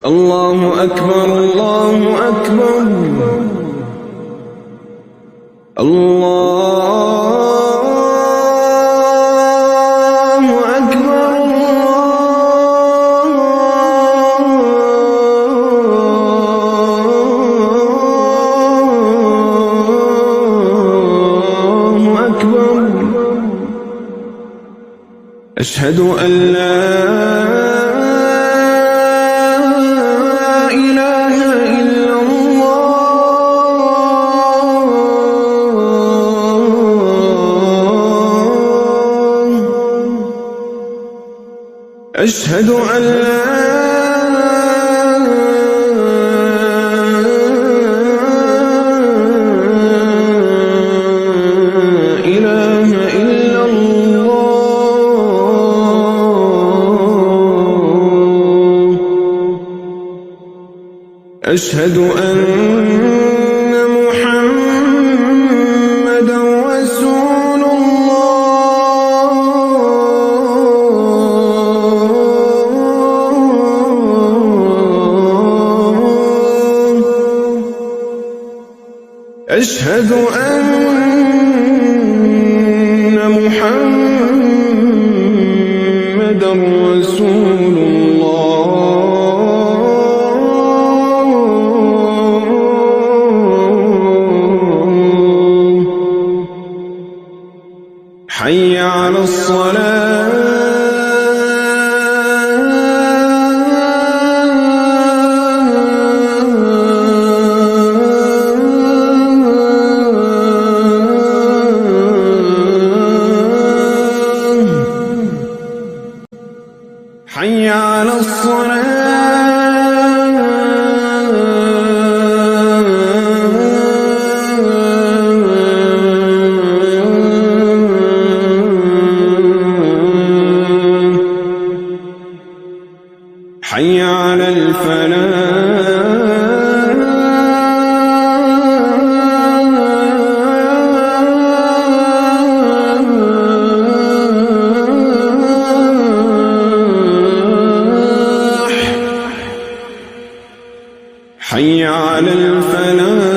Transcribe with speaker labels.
Speaker 1: الله أكبر الله أكبر الله أكبر الله أكبر أشهد أن لا أشهد أن لا إله إلا الله أشهد أن محمدا رسول أشهد أن محمدًا رسول الله حي على الصلاة حي على الصلاة حي على الفلاح حي على الفلاح